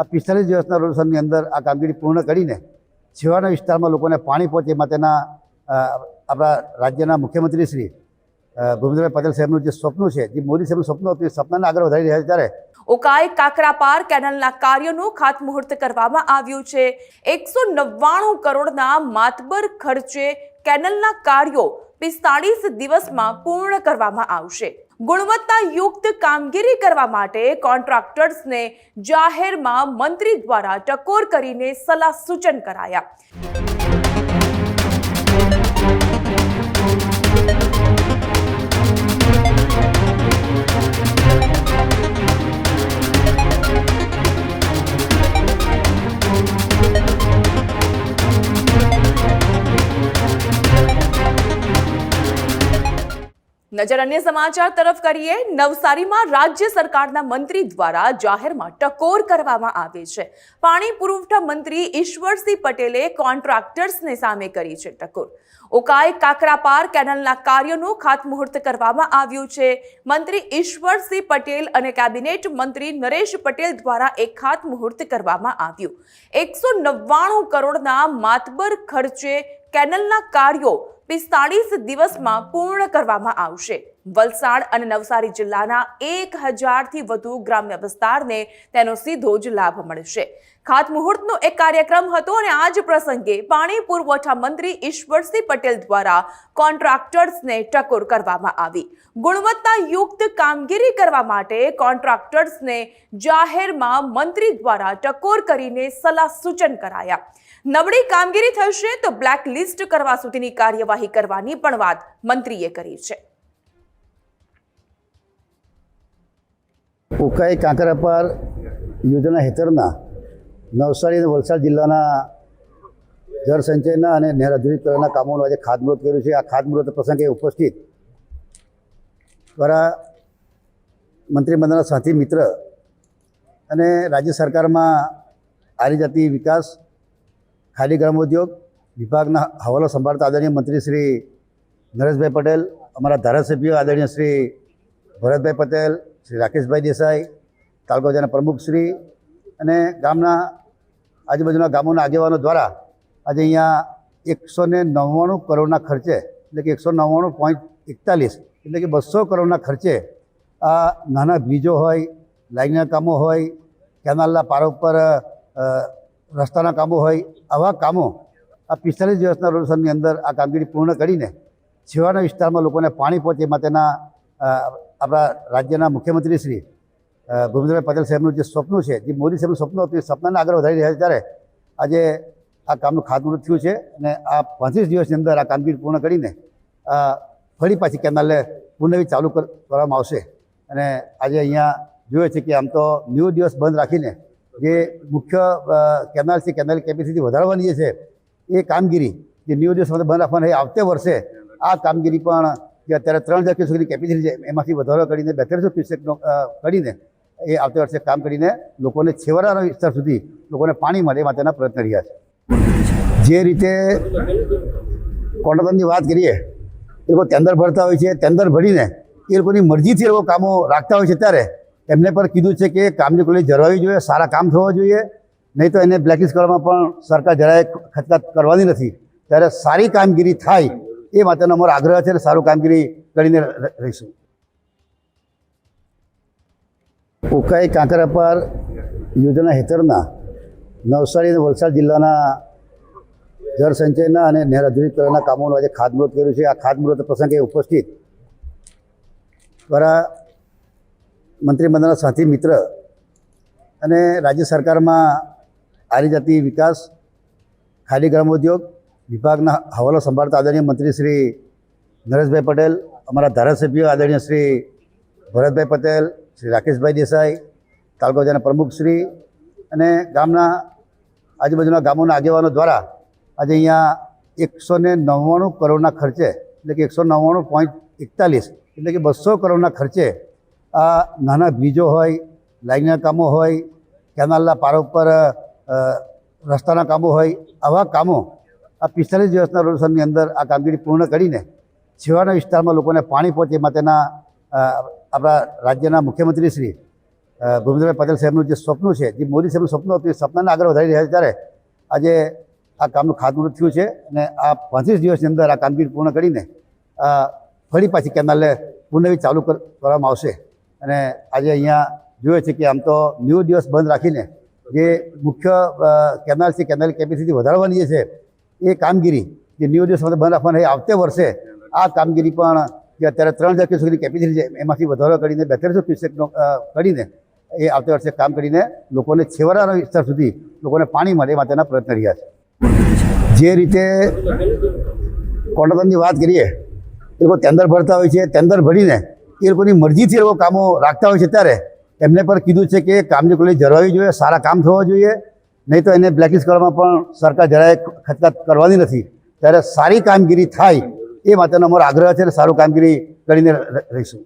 આ 45 દિવસના રોશનની અંદર આ કામગીરી પૂર્ણ કરીને છેવાડાના વિસ્તારમાં લોકોને પાણી પહોંચે માટેના આપણા રાજ્યના મુખ્યમંત્રી શ્રી ભૂપેન્દ્રભાઈ પટેલ સાહેબનું જે સ્વપ્ન છે, જે મોદી સાહેબનું સ્વપ્ન હતું, એ સપનાને આગળ વધારી રહ્યા છે ત્યારે ઉકાઈ કાકરાપાર કેનાલના કાર્યનું ખાતમુહૂર્ત કરવામાં આવ્યું છે। 199 કરોડના માતબર ખર્ચે કેનાલના કાર્યો 45 દિવસમાં પૂર્ણ કરવામાં આવશે। ગુણવત્તાયુક્ત કામગીરી કરવા માટે કોન્ટ્રાક્ટર્સને જાહેરમાં મંત્રી દ્વારા ટકોર કરીને સલાહ સૂચન કરાયા। નજર અન્ય સમાચાર તરફ કરીએ। નવસારીમાં રાજ્ય સરકારના મંત્રી દ્વારા જાહેરમાં ટકોર કરવામાં આવે છે। પાણી પુરવઠા મંત્રી ઈશ્વરસિંહ પટેલે કોન્ટ્રાક્ટર્સને સામે કરી છે ટકોર। ઉકાઈ કાકરાપાર કેનાલના કાર્યનું ખાતમુહૂર્ત કરવામાં આવ્યું છે। મંત્રી ઈશ્વરસિંહ પટેલ અને કેબિનેટ મંત્રી નરેશ પટેલ દ્વારા એક ખાતમુહૂર્ત કરવામાં આવ્યું। 199 કરોડના માતબર ખર્ચે કેનાલના કાર્યો 45 દિવસમાં પૂર્ણ કરવામાં આવશે। વલસાડ અને નવસારી જિલ્લાના 1000થી વધુ ગ્રામ્ય વિસ્તારને તેનો સીધો જ લાભ મળશે। ખાતમુહૂર્તનો એક કાર્યક્રમ હતો અને આ જ પ્રસંગે પાણી પુરવઠા મંત્રી ઈશ્વરસિંહ પટેલ દ્વારા કોન્ટ્રાક્ટર્સને ટકોર કરવામાં આવી। ગુણવત્તાયુક્ત કામગીરી કરવા માટે કોન્ટ્રાક્ટર્સને જાહેરમાં મંત્રી દ્વારા ટકોર કરીને સલાહ સૂચન કરાયા। નબળી કામગીરી થશે તો બ્લેક લિસ્ટ કરવા સુધીની કાર્યવાહી કરવાની પણ વાત મંત્રીએ કરી છે। ઉકાઈ કાંકરાપાર યોજના હેઠળના નવસારી અને વલસાડ જિલ્લાના જળ સંચયના અને નહેર અધુરીકરણના કામોનું આજે ખાતમુહૂર્ત કર્યું છે। આ ખાતમુહૂર્ત પ્રસંગે ઉપસ્થિત દ્વારા મંત્રીમંડળના સાથી મિત્ર અને રાજ્ય સરકારમાં આદિજાતિ વિકાસ ખાદી ગ્રામોદ્યોગ વિભાગના હવાલો સંભાળતા આદરણીય મંત્રી શ્રી નરેશભાઈ પટેલ, અમારા ધારાસભ્યો આદરણીય શ્રી ભરતભાઈ પટેલ, શ્રી રાકેશભાઈ દેસાઈ, તાલુકા પંચાયતના પ્રમુખશ્રી અને ગામના આજુબાજુના ગામોના આગેવાનો દ્વારા આજે અહીંયા 199 કરોડના ખર્ચે, એટલે કે 199.41 એટલે કે 200 કરોડના ખર્ચે આ નાના બ્રિજો હોય, લાઇનના કામો હોય, કેનાલના પાર ઉપર રસ્તાના કામો હોય, આવા કામો આ 45 દિવસના રોશનની અંદર આ કામગીરી પૂર્ણ કરીને છેવાડાના વિસ્તારમાં લોકોને પાણી પહોંચે માટેના આપણા રાજ્યના મુખ્યમંત્રી શ્રી ભૂપેન્દ્રભાઈ પટેલ સાહેબનું જે સ્વપ્ન છે, જે મોદી સાહેબનું સ્વપ્ન હતું, એ સપનાને આગળ વધારી રહ્યા છે ત્યારે આજે આ કામનું ખાતમુહૂર્ત થયું છે અને આ 35 દિવસની અંદર આ કામગીરી પૂર્ણ કરીને ફરી પાછી કેનાલને પુનઃ ચાલુ કરવામાં આવશે। અને આજે અહીંયા જોઈએ છે કે આમ તો 90 દિવસ બંધ રાખીને જે મુખ્ય કેનાલ છે, કેનાલ કેપેસિટી વધારવાની જે છે એ કામગીરી જે 90 દિવસ બંધ રાખવાની, આવતે વર્ષે આ કામગીરી પણ જે અત્યારે 3000 ક્યુસેકની કેપેસિટી છે એમાંથી વધારો કરીને 4200 ક્યુસેકનો કરીને એ આવતે વર્ષે કામ કરીને લોકોને છેવાડાના વિસ્તાર સુધી લોકોને પાણી મળે માટેના પ્રયત્ન રહ્યા છે। જે રીતે કોન્ટ્રાક્ટરની વાત કરીએ, એ લોકો ટેન્ડર ભરતા હોય છે, ટેન્ડર ભરીને એ લોકોની મરજીથી એ લોકો કામો રાખતા હોય છે ત્યારે એમને પણ કીધું છે કે કામની ક્વોલિટી જળવાવી જોઈએ, સારા કામ થવા જોઈએ, નહીં તો એને બ્લેકલિસ્ટ કરવામાં પણ સરકાર જરાય ખચકાટ કરવાની નથી। ત્યારે સારી કામગીરી થાય એ માટેનો અમારો આગ્રહ છે અને સારું કામગીરી કરીને રહીશું। ઉકાઈ કાંકરાપાર યોજના હેઠળના નવસારી અને વલસાડ જિલ્લાના જળ સંચયના અને નહેર અધુરીકરણના કામોનું આજે ખાતમુહૂર્ત કર્યું છે। આ ખાતમુહૂર્ત પ્રસંગે ઉપસ્થિત દ્વારા મંત્રીમંડળના સાથી મિત્ર અને રાજ્ય સરકારમાં આદિજાતિ વિકાસ ખાદી ગ્રામોદ્યોગ વિભાગના હવાલો સંભાળતા આદરણીય મંત્રી શ્રી નરેશભાઈ પટેલ, અમારા ધારાસભ્યો આદરણીય શ્રી ભરતભાઈ પટેલ, શ્રી રાકેશભાઈ દેસાઈ, તાલુકા પંચાયતના પ્રમુખશ્રી અને ગામના આજુબાજુના ગામોના આગેવાનો દ્વારા આજે અહીંયા 199 કરોડના ખર્ચે, એટલે કે 199.41 એટલે કે 200 કરોડના ખર્ચે આ નાના બ્રિજો હોય, લાઇનના કામો હોય, કેનાલના પાર ઉપર રસ્તાના કામો હોય, આવા કામો આ 45 દિવસના રોશનની અંદર આ કામગીરી પૂર્ણ કરીને છેવાડાના વિસ્તારમાં લોકોને પાણી પહોંચે માટેના આપણા રાજ્યના મુખ્યમંત્રી શ્રી ભૂપેન્દ્રભાઈ પટેલ સાહેબનું જે સ્વપ્ન છે, જે મોદી સાહેબનું સ્વપ્ન હતું, એ સપનાને આગળ વધારી રહ્યા છે. ત્યારે આજે આ કામનું ખાતમુહૂર્ત થયું છે અને આ 35 દિવસની અંદર આ કામગીરી પૂર્ણ કરીને ફરી પાછી કેનાલને પુનઃ ચાલુ કરવામાં આવશે. અને આજે અહીંયા જોયો છે કે આમ તો 90 દિવસ બંધ રાખીને જે મુખ્ય કેનાલ છે, કેનાલ કેપેસિટી વધારવાની છે, એ કામગીરી જે 90 દિવસ બંધ રાખવાની, આવતે વર્ષે આ કામગીરી પણ જે અત્યારે 3000 ક્યુસેકની કેપેસિટી છે એમાંથી વધારો કરીને 4200 ક્યુસેકનો કરીને એ આવતા વર્ષે કામ કરીને લોકોને છેવાડાના વિસ્તાર સુધી લોકોને પાણી મળે એ માટેના પ્રયત્ન રહ્યા છે. જે રીતે કોન્ટ્રાક્ટરની વાત કરીએ, એ લોકો ટેન્ડર ભરતા હોય છે, ટેન્ડર ભરીને એ લોકોની મરજીથી એ લોકો કામો રાખતા હોય છે. ત્યારે એમને પણ કીધું છે કે કામની ક્વોલિટી જળવાવી જોઈએ, સારા કામ થવા જોઈએ, નહીં તો એને બ્લેકલિસ્ટ કરવામાં પણ સરકાર જરાય ખચકાટ કરવાની નથી. ત્યારે સારી કામગીરી થાય એ માટેનો અમારો આગ્રહ છે અને સારું કામગીરી કરીને રહીશું.